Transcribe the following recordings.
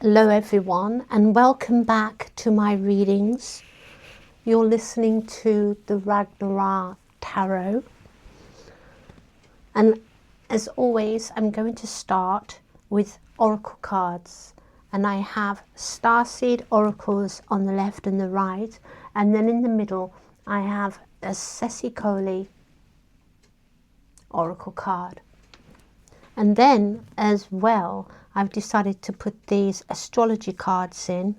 Hello everyone, and welcome back to my readings. You're listening to the Ragnar-Ra Tarot, and as always I'm going to start with oracle cards, and I have starseed oracles on the left and the right, and then in the middle I have a Sessikoli oracle card. And then as well, I've decided to put these astrology cards in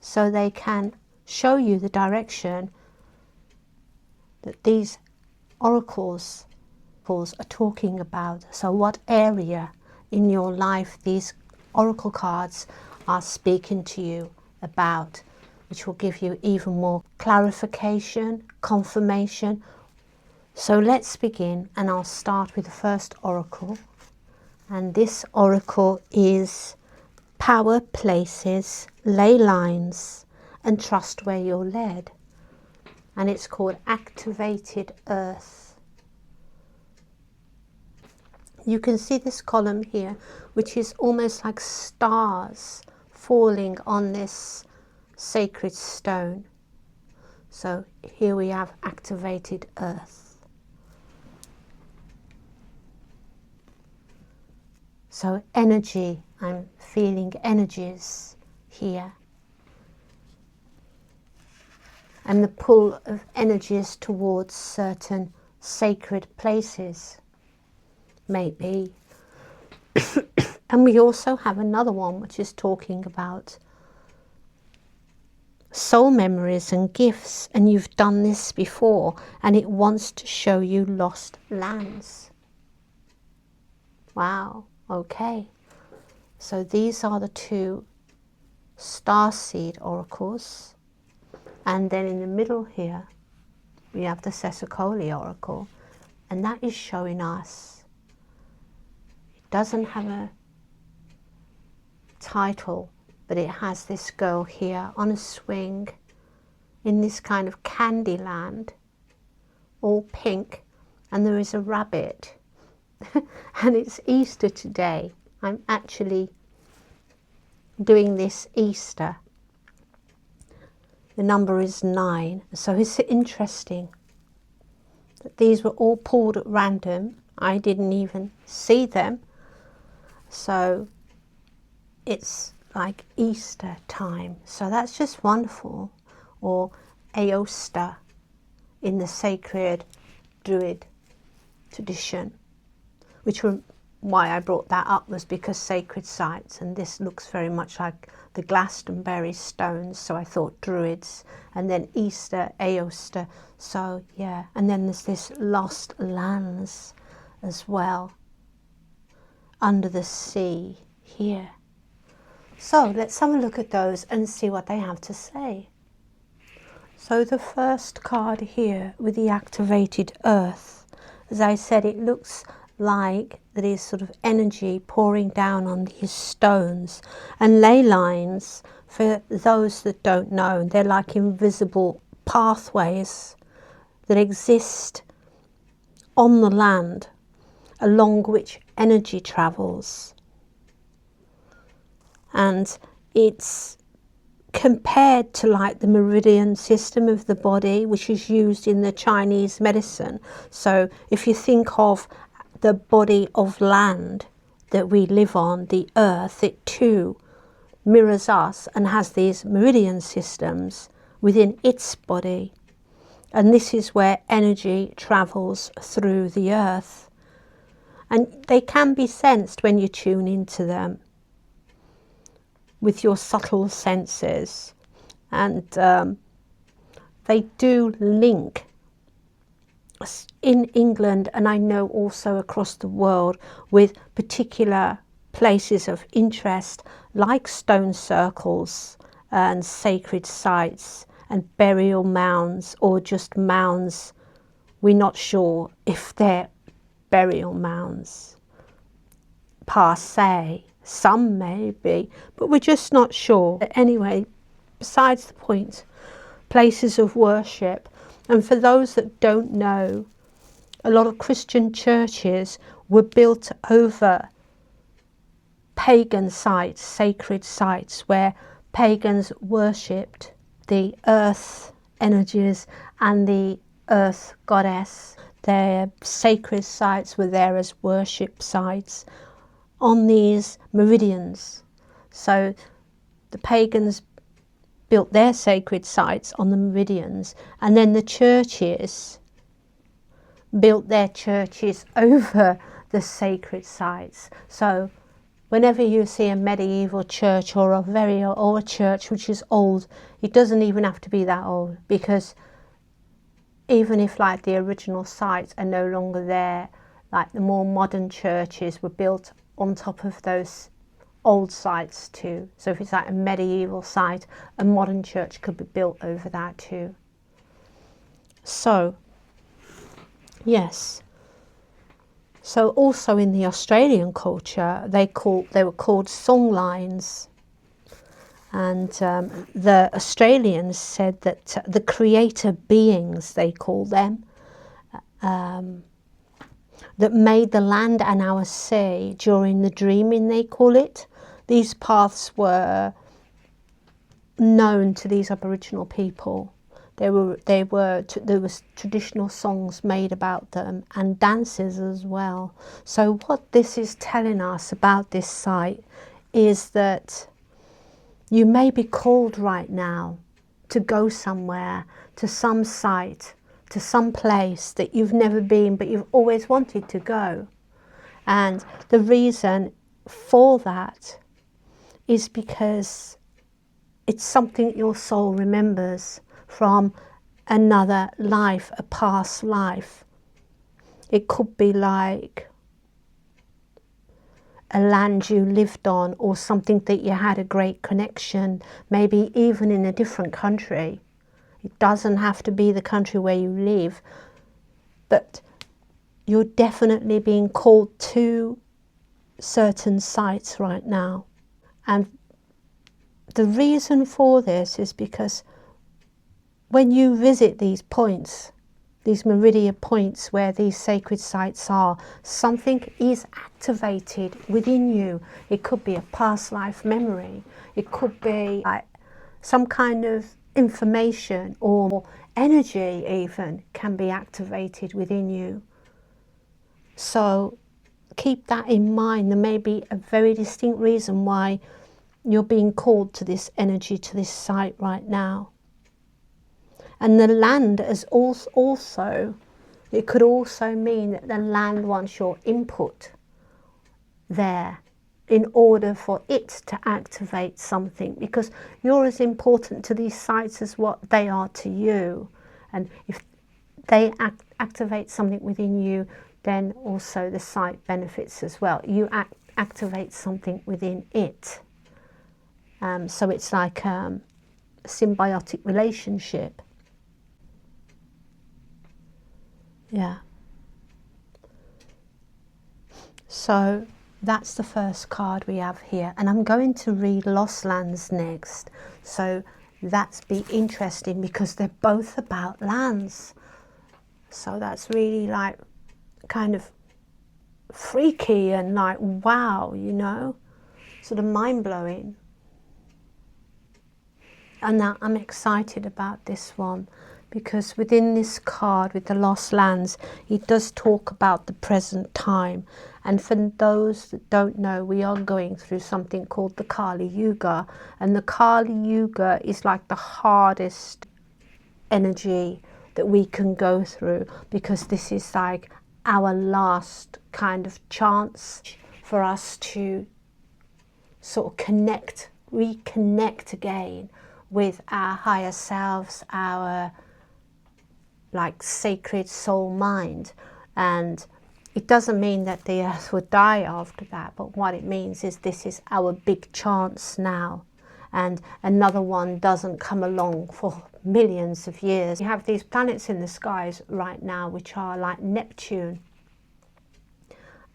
so they can show you the direction that these oracles are talking about. So what area in your life these oracle cards are speaking to you about, which will give you even more clarification, confirmation. So let's begin, and I'll start with the first oracle. And this oracle is power places, ley lines, and trust where you're led. And it's called activated earth. You can see this column here, which is almost like stars falling on this sacred stone. So here we have activated earth. So energy, I'm feeling energies here. And the pull of energies towards certain sacred places, maybe. And we also have another one which is talking about soul memories and gifts. And you've done this before, and it wants to show you lost lands. Wow. Okay, so these are the two starseed oracles, and then in the middle here we have the Sessikoli oracle, and that is showing us, it doesn't have a title, but it has this girl here on a swing in this kind of candy land, all pink, and there is a rabbit. And it's Easter today. I'm actually doing this Easter. The number is 9. So it's interesting that these were all pulled at random. I didn't even see them. So it's like Easter time. So that's just wonderful. Or Aosta in the sacred Druid tradition. Which were why I brought that up, was because sacred sites, and this looks very much like the Glastonbury stones, so I thought Druids, and then Easter, Aosta, so yeah, and then there's this lost lands as well, under the sea here. So let's have a look at those and see what they have to say. So the first card here with the activated earth, as I said, it looks like there is sort of energy pouring down on these stones, and ley lines, for those that don't know, they're like invisible pathways that exist on the land along which energy travels, and it's compared to like the meridian system of the body, which is used in the Chinese medicine. So if you think of the body of land that we live on, the earth, it too mirrors us and has these meridian systems within its body. And this is where energy travels through the earth. And they can be sensed when you tune into them with your subtle senses. And they do link in England, and I know also across the world, with particular places of interest like stone circles and sacred sites and burial mounds, or just mounds. We're not sure if they're burial mounds per se. Some may be, but we're just not sure. Anyway, besides the point, places of worship. And for those that don't know, a lot of Christian churches were built over pagan sites, sacred sites where pagans worshipped the earth energies and the earth goddess. Their sacred sites were there as worship sites on these meridians. So the pagans built their sacred sites on the meridians, and then the churches built their churches over the sacred sites. So whenever you see a medieval church or a church which is old, it doesn't even have to be that old, because even if like the original sites are no longer there, like the more modern churches were built on top of those old sites too. So if it's like a medieval site, a modern church could be built over that too. So yes. So also in the Australian culture, they were called song lines. And the Australians said that the creator beings, they call them, that made the land and our sea during the dreaming, they call it. These paths were known to these Aboriginal people. There was traditional songs made about them and dances as well. So what this is telling us about this site is that you may be called right now to go somewhere, to some site, to some place that you've never been but you've always wanted to go. And the reason for that is because it's something your soul remembers from another life, a past life. It could be like a land you lived on, or something that you had a great connection, maybe even in a different country. It doesn't have to be the country where you live, but you're definitely being called to certain sites right now. And the reason for this is because when you visit these points, these meridian points where these sacred sites are, something is activated within you. It could be a past life memory. It could be like some kind of information or energy even can be activated within you. So keep that in mind. There may be a very distinct reason why you're being called to this energy, to this site right now. And the land is also, it could also mean that the land wants your input there in order for it to activate something, because you're as important to these sites as what they are to you. And if they activate something within you, then also the site benefits as well. You activate something within it. So it's like a symbiotic relationship. Yeah. So that's the first card we have here. And I'm going to read Lost Lands next. So that's be interesting because they're both about lands. So that's really like kind of freaky and like, wow, you know, sort of mind-blowing. And now I'm excited about this one, because within this card with the Lost Lands, it does talk about the present time. And for those that don't know, we are going through something called the Kali Yuga. And the Kali Yuga is like the hardest energy that we can go through, because this is like our last kind of chance for us to sort of reconnect again with our higher selves, our like sacred soul mind. And it doesn't mean that the earth would die after that, but what it means is this is our big chance now, and another one doesn't come along for millions of years. You have these planets in the skies right now which are like Neptune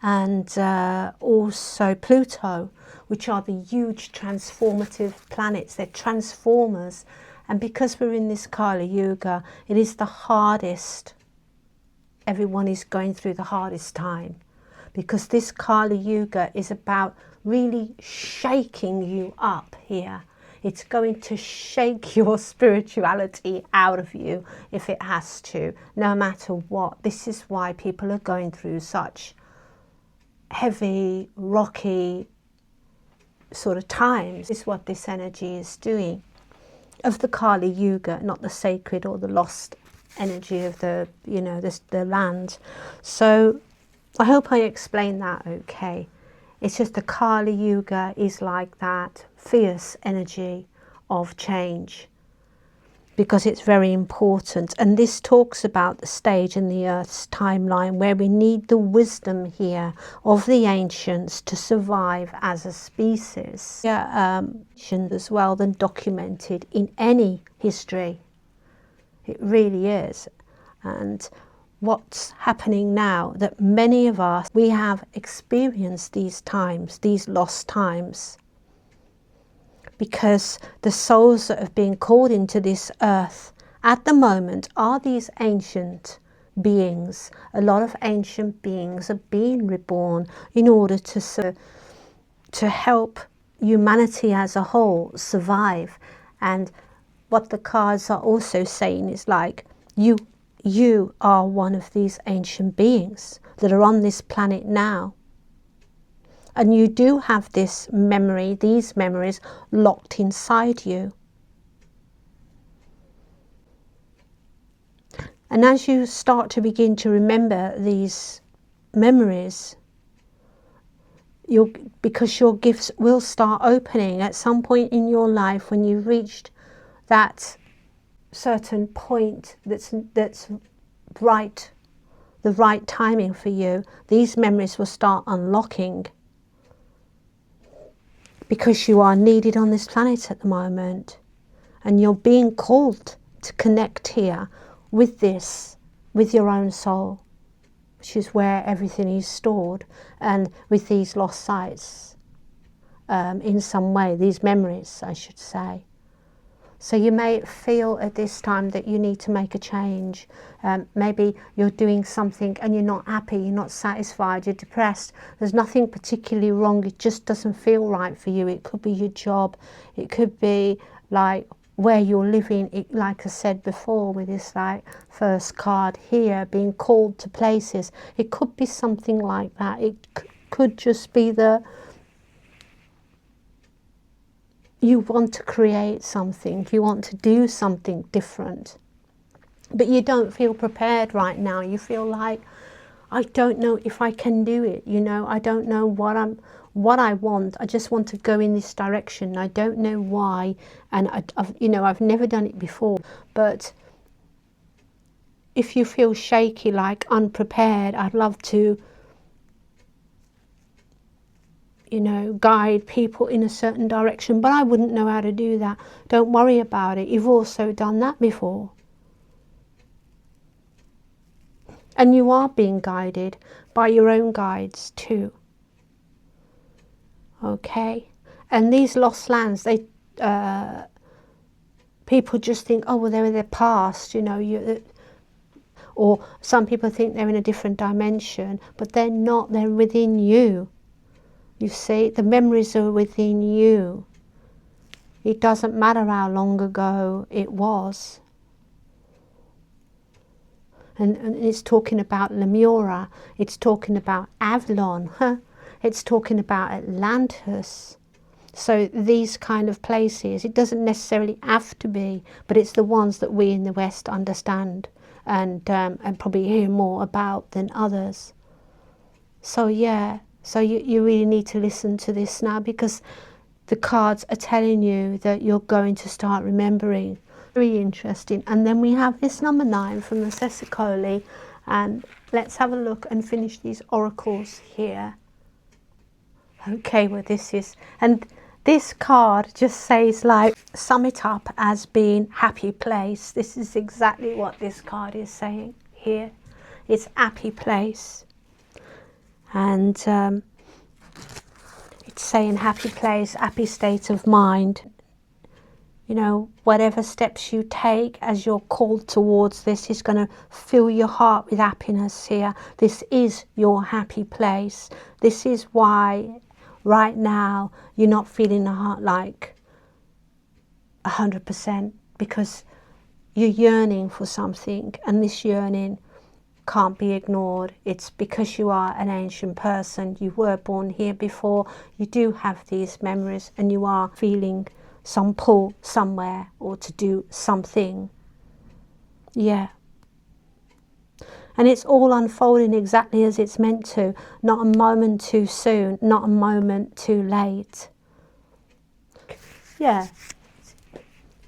and also Pluto, which are the huge transformative planets. They're transformers. And because we're in this Kali Yuga, it is the hardest. Everyone is going through the hardest time, because this Kali Yuga is about really shaking you up here. It's going to shake your spirituality out of you if it has to, no matter what. This is why people are going through such heavy, rocky sort of times. This is what this energy is doing. Of the Kali Yuga, not the sacred or the lost energy of the, you know, the land. So I hope I explained that okay. It's just the Kali Yuga is like that fierce energy of change, because it's very important. And this talks about the stage in the Earth's timeline where we need the wisdom here of the ancients to survive as a species. Yeah, as well than documented in any history. It really is. And what's happening now, that many of us, we have experienced these times, these lost times, because the souls that have been called into this earth at the moment are these ancient beings. A lot of ancient beings are being reborn in order to help humanity as a whole survive. And what the cards are also saying is like, you are one of these ancient beings that are on this planet now. And you do have this memory, these memories locked inside you. And as you start to begin to remember these memories, because your gifts will start opening at some point in your life when you've reached that certain point that's right, the right timing for you, these memories will start unlocking, because you are needed on this planet at the moment, and you're being called to connect here with this, with your own soul, which is where everything is stored, and with these lost sites in some way, these memories I should say. So you may feel at this time that you need to make a change. Maybe you're doing something and you're not happy, you're not satisfied, you're depressed. There's nothing particularly wrong, it just doesn't feel right for you. It could be your job, it could be like where you're living. It, like I said before with this like first card here, being called to places. It could be something like that. It could just be you want to create something, you want to do something different, but you don't feel prepared right now. You feel like, I don't know if I can do it, you know, I don't know what I want. I just want to go in this direction. I don't know why, and I've never done it before. But if you feel shaky, like unprepared, I'd love to, you know, guide people in a certain direction, but I wouldn't know how to do that. Don't worry about it. You've also done that before. And you are being guided by your own guides too. Okay? And these lost lands, they people just think, oh, well, they're in their past, you know, or some people think they're in a different dimension, but they're not. They're within you. You see, the memories are within you. It doesn't matter how long ago it was. And it's talking about Lemura, it's talking about Avalon, it's talking about Atlantis. So these kind of places, it doesn't necessarily have to be, but it's the ones that we in the West understand and probably hear more about than others. So yeah. So you really need to listen to this now, because the cards are telling you that you're going to start remembering. Very interesting. And then we have this number 9 from the Sesicoli, and let's have a look and finish these oracles here. Okay, well this is, and this card just says like, sum it up as being happy place. This is exactly what this card is saying here. It's happy place. And it's saying happy place, happy state of mind. You know, whatever steps you take as you're called towards this is going to fill your heart with happiness here. This is your happy place. This is why right now you're not feeling a heart like 100%, because you're yearning for something, and this yearning can't be ignored. It's because you are an ancient person. You were born here before. You do have these memories, and you are feeling some pull somewhere or to do something. Yeah. And it's all unfolding exactly as it's meant to. Not a moment too soon, not a moment too late. Yeah.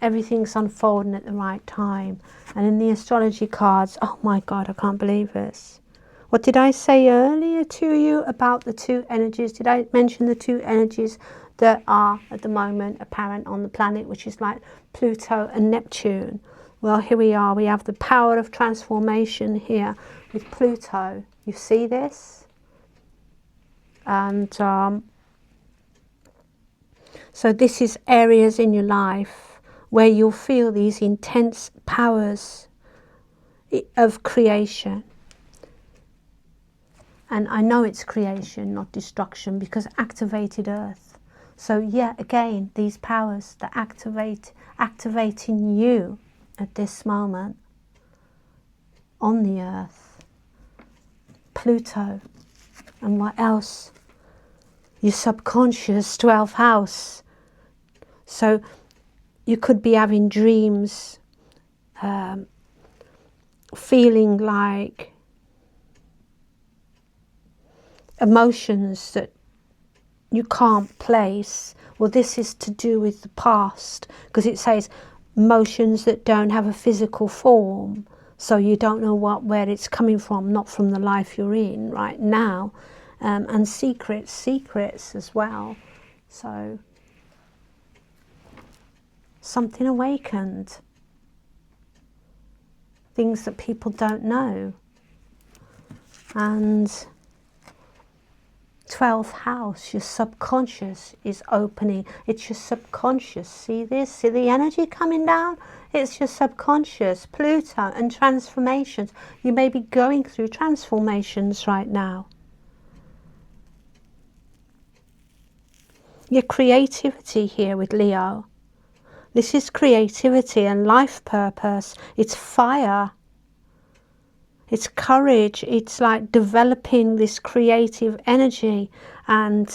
Everything's unfolding at the right time. And in the astrology cards, oh my God, I can't believe this. What did I say earlier to you about the two energies? Did I mention the two energies that are at the moment apparent on the planet, which is like Pluto and Neptune? Well, here we are. We have the power of transformation here with Pluto. You see this? And so this is areas in your life where you'll feel these intense powers of creation. And I know it's creation, not destruction, because activated earth. So yeah, again, these powers that activating you at this moment on the earth. Pluto. And what else? Your subconscious 12th house. So you could be having dreams, feeling like emotions that you can't place. Well, this is to do with the past, because it says emotions that don't have a physical form, so you don't know where it's coming from, not from the life you're in right now. And secrets as well. So something awakened, things that people don't know. And 12th house, your subconscious is opening. It's your subconscious. See this? See the energy coming down? It's your subconscious, Pluto, and transformations. You may be going through transformations right now. Your creativity here with Leo. This is creativity and life purpose. It's fire. It's courage. It's like developing this creative energy and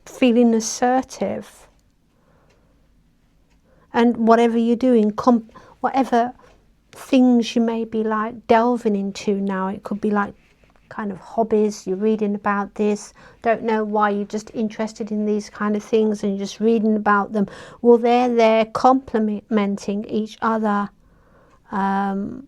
feeling assertive. And whatever you're doing, whatever things you may be like delving into now, it could be like kind of hobbies, you're reading about this, don't know why you're just interested in these kind of things and you're just reading about them. Well, they're there complementing each other. And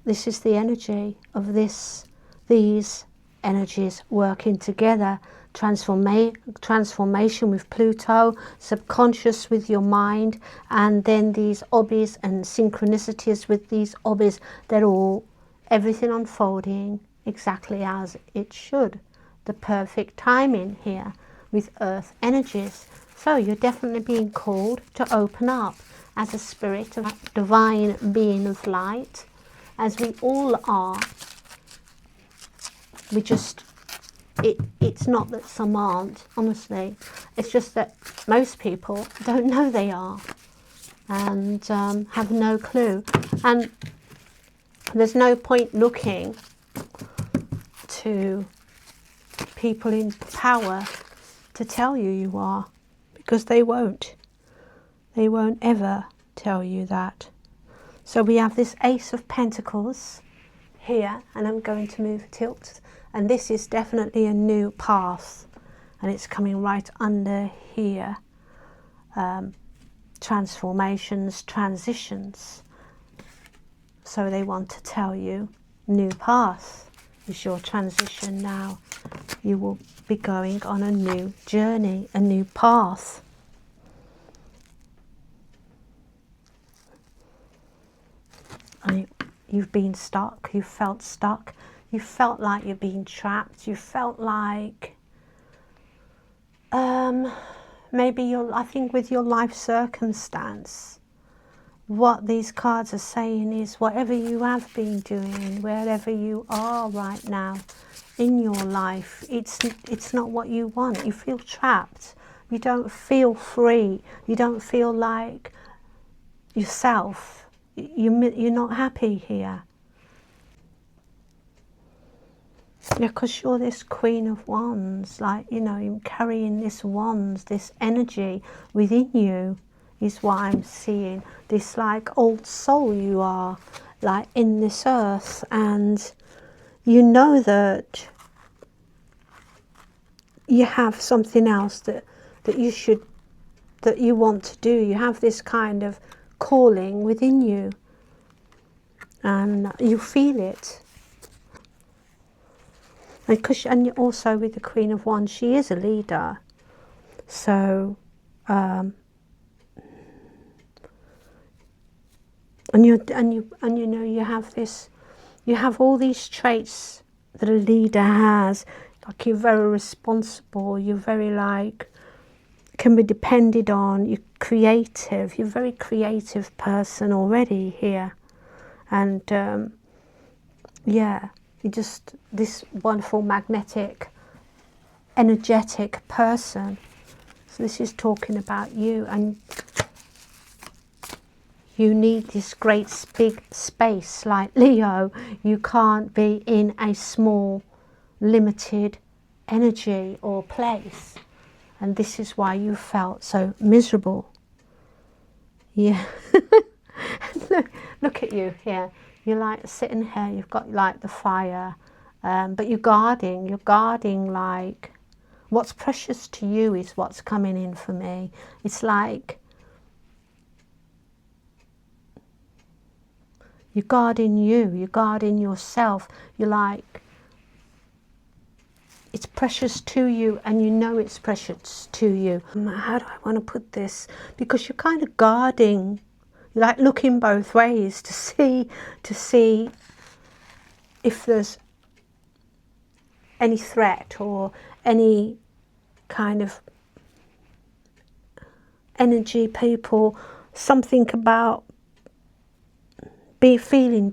this is the energy of these energies working together. Transformation with Pluto, subconscious with your mind, and then these hobbies and synchronicities with these hobbies. They're all, everything unfolding exactly as it should. The perfect timing here with earth energies. So you're definitely being called to open up as a spirit of divine being of light, as we all are. We just, it's not that some aren't, honestly. It's just that most people don't know they are and have no clue. And there's no point looking to people in power to tell you you are, because they won't. They won't ever tell you that. So we have this Ace of Pentacles here, and I'm going to move tilt. And this is definitely a new path, and it's coming right under here. Transformations, transitions. So they want to tell you new path is your transition now. You will be going on a new journey, a new path. And you've been stuck, you felt like you're being trapped, you felt like Maybe I think with your life circumstance, what these cards are saying is whatever you have been doing, wherever you are right now in your life, it's not what you want. You feel trapped. You don't feel free. You don't feel like yourself. You're not happy here. Yeah, because you're this Queen of Wands, like, you know, you're carrying this wands, this energy within you is what I'm seeing. This like old soul you are, like in this earth, and you know that you have something else that you want to do. You have this kind of calling within you, and you feel it. And also with the Queen of Wands, she is a leader. So, and you know, you have all these traits that a leader has. Like, you're very responsible. You're very like can be depended on. You're creative. You're a very creative person already here, and yeah. You're just this wonderful, magnetic, energetic person. So this is talking about you, and you need this great big space like Leo. You can't be in a small, limited energy or place. And this is why you felt so miserable. Yeah. Look at you here. You're like sitting here, you've got like the fire, but you're guarding like what's precious to you is what's coming in for me. It's like you're guarding you're guarding yourself. You're like, it's precious to you, and you know it's precious to you. How do I want to put this? Because you're kind of guarding, you're like looking both ways to see if there's any threat or any kind of energy, people, something about feeling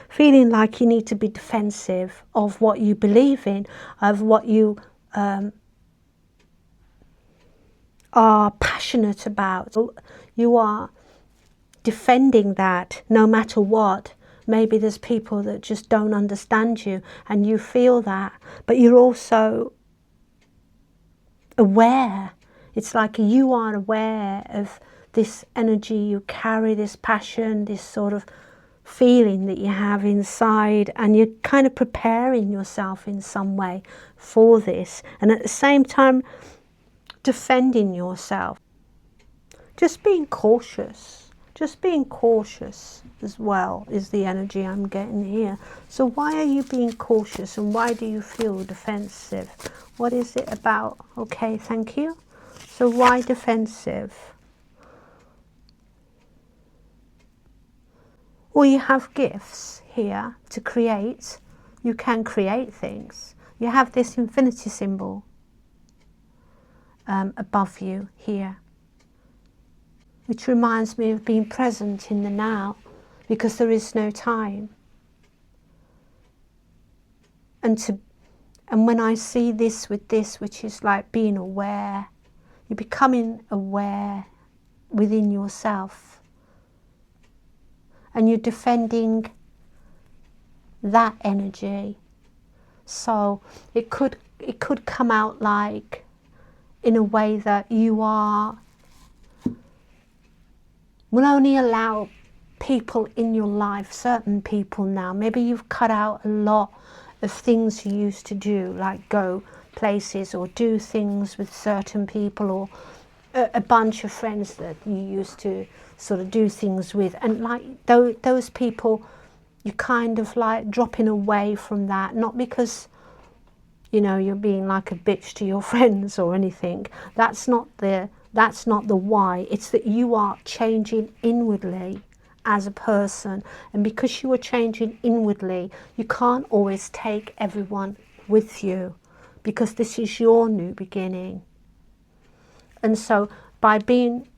feeling like you need to be defensive of what you believe in, of what you are passionate about. You are defending that no matter what. Maybe there's people that just don't understand you, and you feel that, but you're also aware. It's like you are aware of this energy you carry, this passion, this sort of feeling that you have inside, and you're kind of preparing yourself in some way for this, and at the same time defending yourself. Just being cautious as well is the energy I'm getting here. So why are you being cautious, and why do you feel defensive? What is it about? Okay, thank you. So why defensive? Well, you have gifts here to create. You can create things. You have this infinity symbol above you here, which reminds me of being present in the now, because there is no time. And when I see this with this, which is like being aware, you're becoming aware within yourself, and you're defending that energy. So it could come out like in a way that you will only allow people in your life, certain people now. Maybe you've cut out a lot of things you used to do, like go places or do things with certain people, or a bunch of friends that you used to sort of do things with, and like those people, you're kind of like dropping away from that, not because, you know, you're being like a bitch to your friends or anything. That's not the why. It's that you are changing inwardly as a person, and because you are changing inwardly, you can't always take everyone with you, because this is your new beginning. And so by being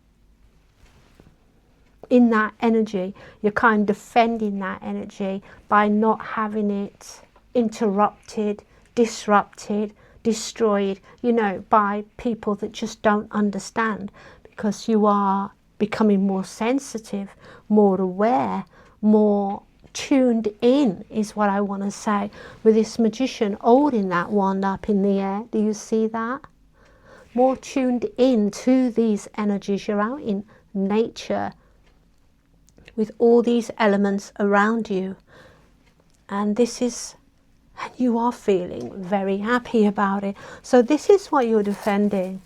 in that energy, you're kind of defending that energy by not having it interrupted, disrupted, destroyed, you know, by people that just don't understand, because you are becoming more sensitive, more aware, more tuned in, is what I want to say, with this magician holding that wand up in the air. Do you see that? More tuned in to these energies. You're out in nature with all these elements around you, and this is, and you are feeling very happy about it. So this is what you're defending.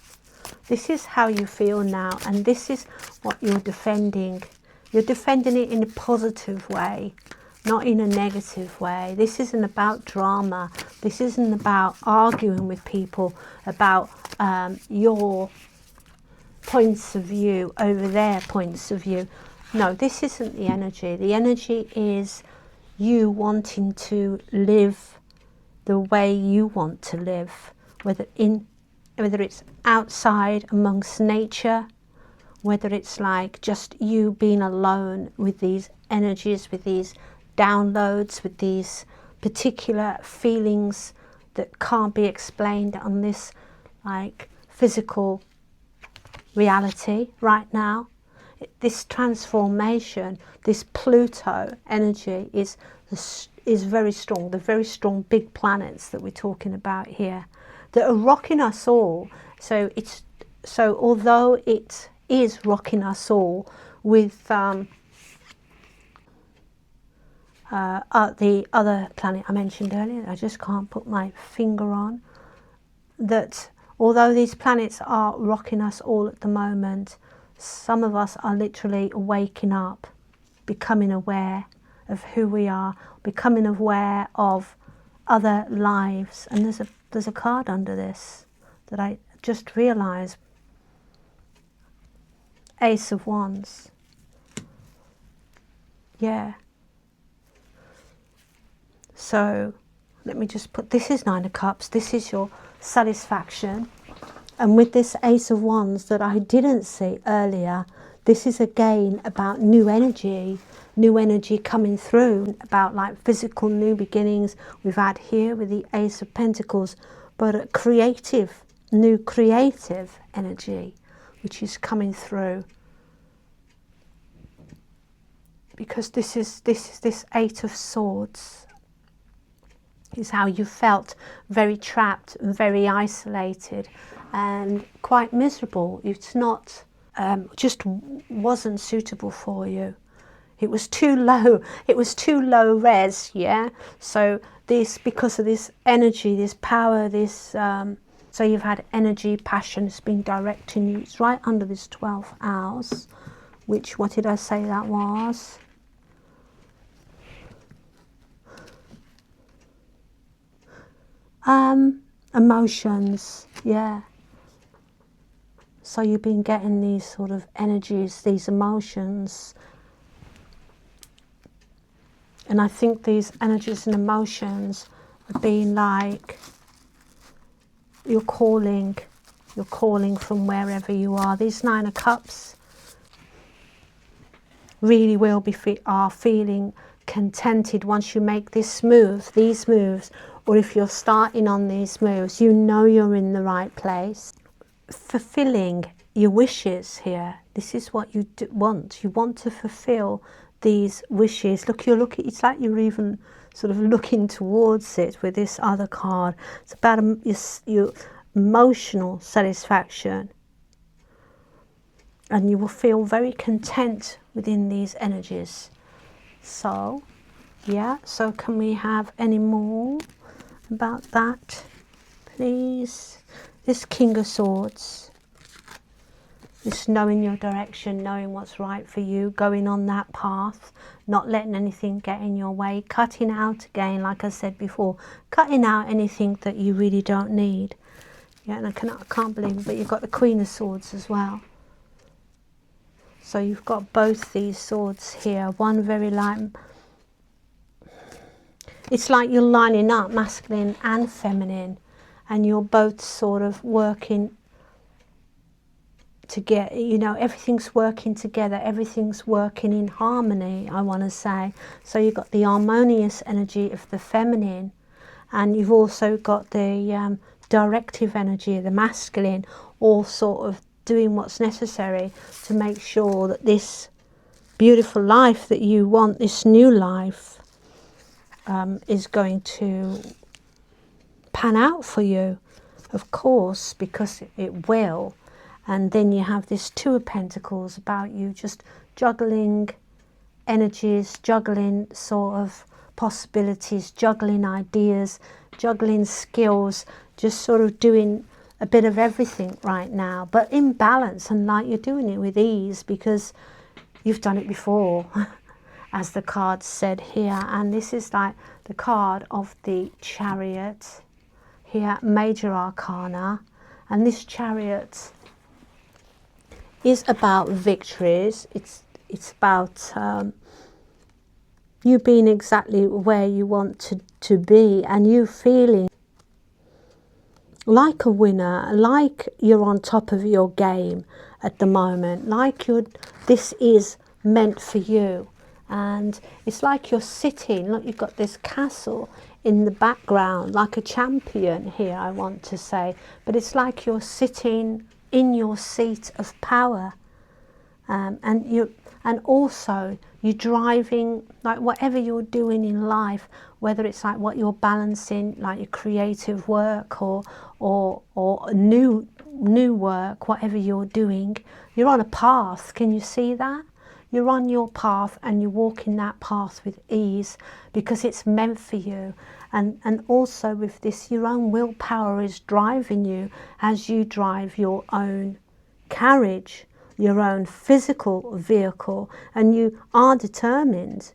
This is how you feel now, and this is what you're defending. You're defending it in a positive way, not in a negative way. This isn't about drama. This isn't about arguing with people about your points of view over their points of view. No, this isn't the energy. The energy is you wanting to live the way you want to live, whether it's outside amongst nature, whether it's like just you being alone with these energies, with these downloads, with these particular feelings that can't be explained on this like physical reality right now. This transformation, this Pluto energy is very strong. The very strong big planets that we're talking about here, that are rocking us all. So although it is rocking us all with the other planet I mentioned earlier, I just can't put my finger on, that although these planets are rocking us all at the moment, some of us are literally waking up, becoming aware of who we are, becoming aware of other lives. And there's a card under this that I just realised. Ace of Wands. Yeah. So let me just put, this is Nine of Cups. This is your satisfaction. And with this Ace of Wands that I didn't see earlier, this is again about new energy coming through, about like physical new beginnings. We've had here with the Ace of Pentacles, but a new creative energy, which is coming through. Because this Eight of Swords is how you felt very trapped and very isolated and quite miserable. It's not, just wasn't suitable for you. It was too low. It was too low res, yeah? So this, because of this energy, this power, this, so you've had energy, passion, it's been directing you. It's right under this 12th house, which, what did I say that was? Emotions, yeah. So you've been getting these sort of energies, these emotions. And I think these energies and emotions are being like, you're calling from wherever you are. These Nine of Cups really will be are feeling contented once you make these moves, or if you're starting on these moves, you know you're in the right place. Fulfilling your wishes here. This is what you want. You want to fulfill these wishes. Look, it's like you're even sort of looking towards it with this other card. It's about your emotional satisfaction. And you will feel very content within these energies. So, yeah, so can we have any more about that, please? This King of Swords. This knowing your direction, knowing what's right for you, going on that path, not letting anything get in your way, cutting out again, like I said before, cutting out anything that you really don't need. Yeah, and I can't believe it, but you've got the Queen of Swords as well. So you've got both these swords here, one very light. It's like you're lining up masculine and feminine, and you're both sort of working together, you know, everything's working together, everything's working in harmony, I want to say. So you've got the harmonious energy of the feminine, and you've also got the directive energy of the masculine, all sort of doing what's necessary to make sure that this beautiful life that you want, this new life, is going to pan out for you, of course, because it will. And then you have this Two of Pentacles about you just juggling energies, juggling sort of possibilities, juggling ideas, juggling skills, just sort of doing a bit of everything right now, but in balance, and like you're doing it with ease because you've done it before, as the card said here. And this is like the card of the Chariot here, Major Arcana, and this Chariot is about victories. It's about you being exactly where you want to be, and you feeling like a winner, like you're on top of your game at the moment, like this is meant for you. And it's like you're sitting, look, you've got this castle in the background, like a champion here, I want to say, but it's like you're sitting in your seat of power, and also you're driving, like whatever you're doing in life, whether it's like what you're balancing, like your creative work or new work, whatever you're doing, you're on a path. Can you see that? You're on your path, and you're walking that path with ease because it's meant for you. And also with this, your own willpower is driving you as you drive your own carriage, your own physical vehicle, and you are determined.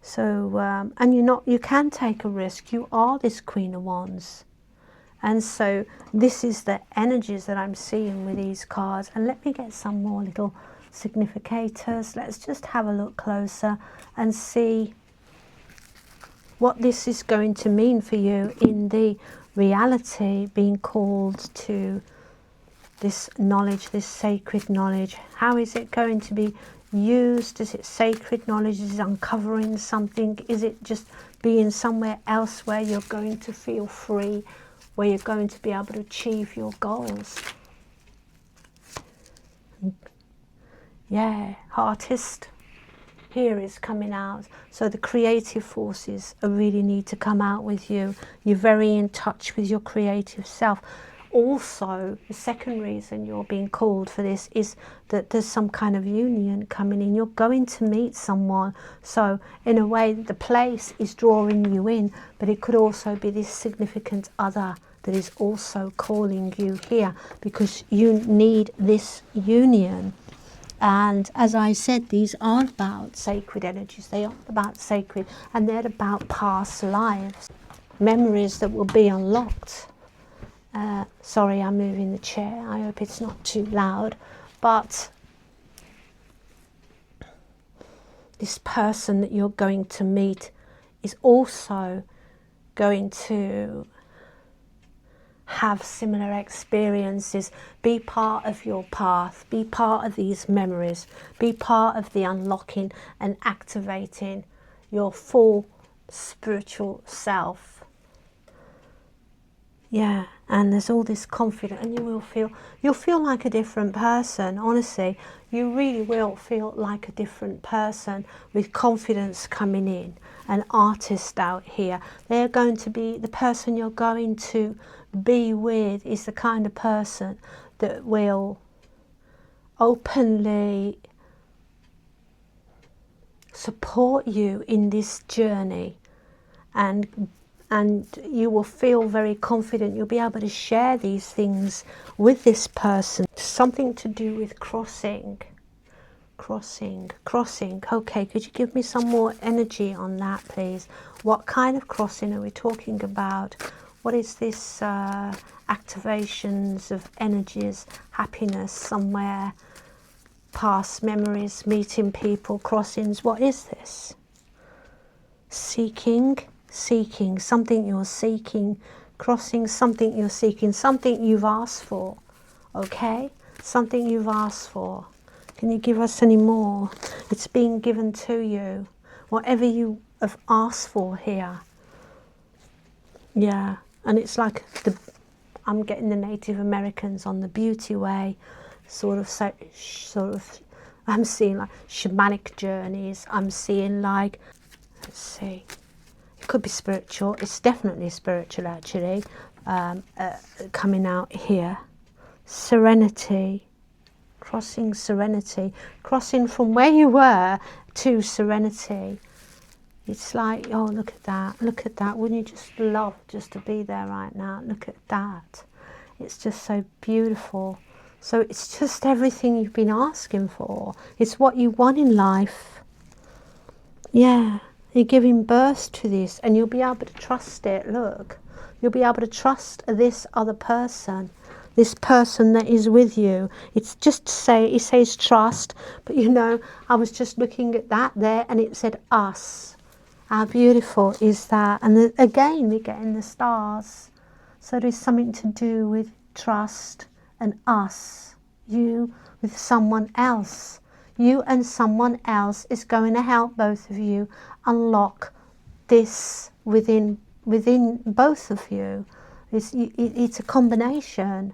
So, and you can take a risk. You are this Queen of Wands. And so this is the energies that I'm seeing with these cards. And let me get some more little significators. Let's just have a look closer and see what this is going to mean for you in the reality, being called to this knowledge, this sacred knowledge. How is it going to be used? Is it sacred knowledge? Is it uncovering something? Is it just being somewhere else where you're going to feel free, where you're going to be able to achieve your goals? Yeah, artist here is coming out. So the creative forces really need to come out with you. You're very in touch with your creative self. Also, the second reason you're being called for this is that there's some kind of union coming in. You're going to meet someone. So in a way, the place is drawing you in, but it could also be this significant other that is also calling you here because you need this union. And as I said, these aren't about sacred energies. They aren't about sacred, and they're about past lives, memories that will be unlocked. Sorry, I'm moving the chair. I hope it's not too loud. But this person that you're going to meet is also going to have similar experiences, be part of your path, be part of these memories, be part of the unlocking and activating your full spiritual self. Yeah, and there's all this confidence, and you'll feel like a different person. Honestly, you really will feel like a different person with confidence coming in. An artist out here, they're going to be, the person you're going to be with is the kind of person that will openly support you in this journey, and you will feel very confident. You'll be able to share these things with this person. Something to do with crossing. Okay, could you give me some more energy on that, please? What kind of crossing are we talking about? What is this activations of energies, happiness somewhere, past memories, meeting people, crossings? What is this? Seeking, something you're seeking crossing something you're seeking, something you've asked for, okay? Something you've asked for. Can you give us any more? It's being given to you. Whatever you have asked for here. Yeah, and it's like I'm getting the Native Americans on the beauty way, I'm seeing like shamanic journeys. I'm seeing like, let's see, it could be spiritual. It's definitely spiritual actually, coming out here. Serenity, crossing from where you were to serenity. It's like, oh, look at that. Wouldn't you just love just to be there right now? Look at that. It's just so beautiful. So it's just everything you've been asking for. It's what you want in life. Yeah, you're giving birth to this and you'll be able to trust it. Look, you'll be able to trust this other person. This person that is with you. It's just to say, it says trust, but you know, I was just looking at that there and it said us. How beautiful is that? And again, we get in the stars. So there's something to do with trust and us. You with someone else. You and someone else is going to help both of you unlock this within both of you. It's a combination.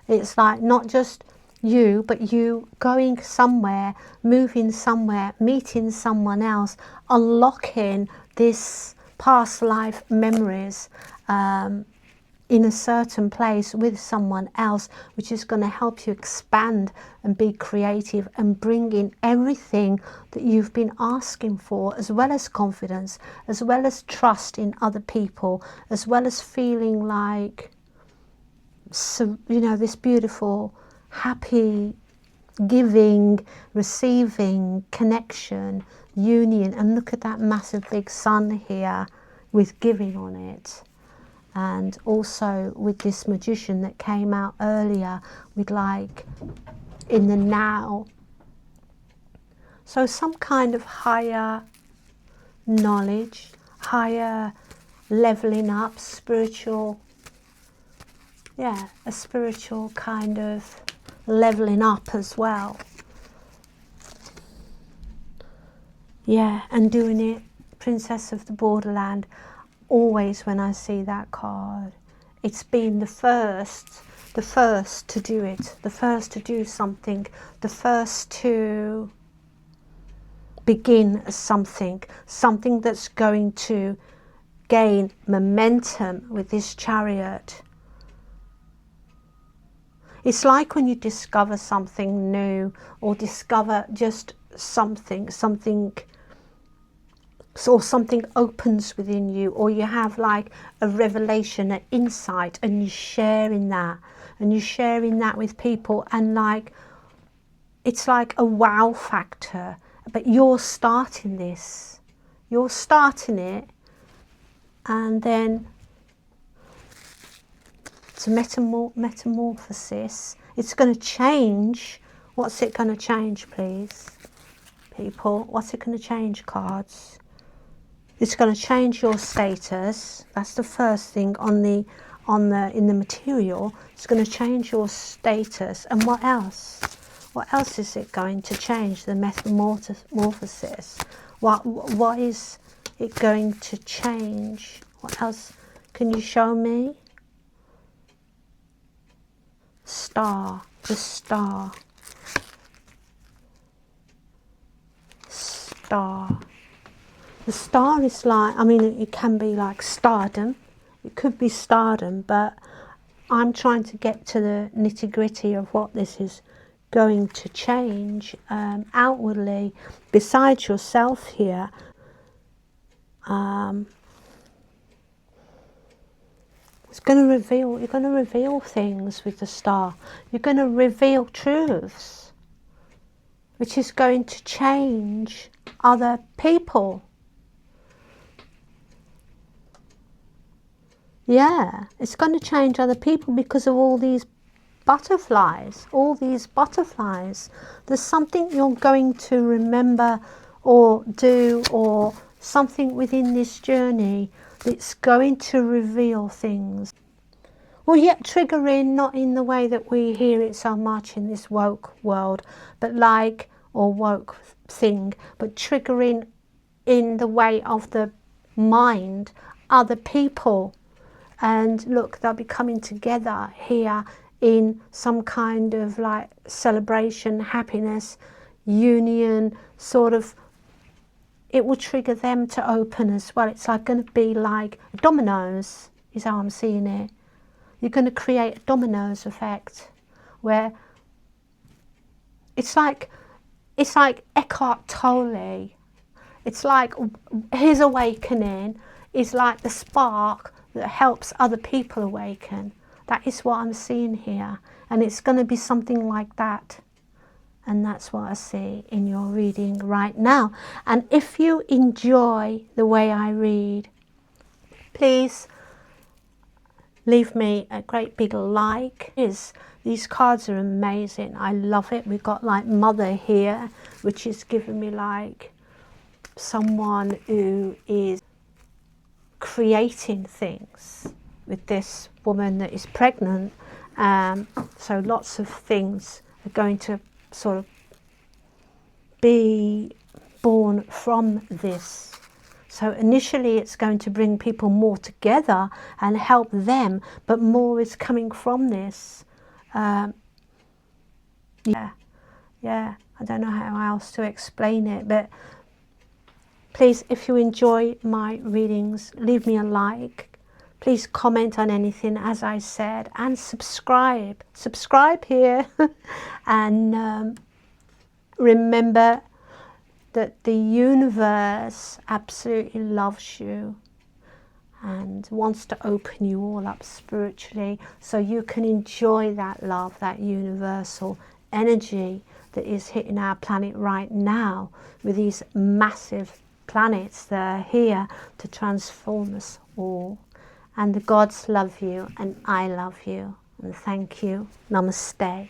It's like not just you, but you going somewhere, moving somewhere, meeting someone else, unlocking this past life memories in a certain place with someone else, which is going to help you expand and be creative and bring in everything that you've been asking for, as well as confidence, as well as trust in other people, as well as feeling like, so, you know, this beautiful, happy, giving, receiving, connection, union. And look at that massive big sun here with giving on it. And also with this magician that came out earlier with like in the now. So some kind of higher knowledge, higher leveling up, spiritual, yeah, a spiritual kind of leveling up as well. Yeah, and doing it, Princess of the Borderland. Always when I see that card, it's been the first to do it, the first to do something, the first to begin something that's going to gain momentum with this Chariot. It's like when you discover something new or discover just something, or something opens within you, or you have like a revelation, an insight, and you're sharing that with people, and like it's like a wow factor. But you're starting this, you're starting it, and then it's a metamorphosis. It's going to change. What's it going to change, please, people? What's it going to change, cards? It's going to change your status. That's the first thing in the material. It's going to change your status. And what else? What else is it going to change? The metamorphosis. What is it going to change? What else? Can you show me? Star. The star. Star. The star is like, I mean, it can be like stardom. It could be stardom, but I'm trying to get to the nitty-gritty of what this is going to change outwardly, besides yourself here. It's going to reveal, you're going to reveal things with the star. You're going to reveal truths, which is going to change other people. Yeah, it's going to change other people because of all these butterflies, There's something you're going to remember or do, or something within this journey that's going to reveal things. Well, yet triggering, not in the way that we hear it so much in this woke world, but like, or woke thing, but triggering in the way of the mind, other people. And look, they'll be coming together here in some kind of like celebration, happiness, union, sort of. It will trigger them to open as well. It's like going to be like dominoes, is how I'm seeing it. You're going to create a dominoes effect where it's like Eckhart Tolle. It's like his awakening is like the spark that helps other people awaken. That is what I'm seeing here. And it's going to be something like that. And that's what I see in your reading right now. And if you enjoy the way I read, please leave me a great big like. These cards are amazing. I love it. We've got like Mother here, which is giving me like someone who is creating things with this woman that is pregnant. So lots of things are going to sort of be born from this. So initially it's going to bring people more together and help them, but more is coming from this. Yeah, I don't know how else to explain it, but please, if you enjoy my readings, leave me a like. Please comment on anything, as I said, and subscribe. Subscribe here. And remember that the universe absolutely loves you and wants to open you all up spiritually so you can enjoy that love, that universal energy that is hitting our planet right now with these massive planets that are here to transform us all. And the gods love you and I love you. And thank you. Namaste.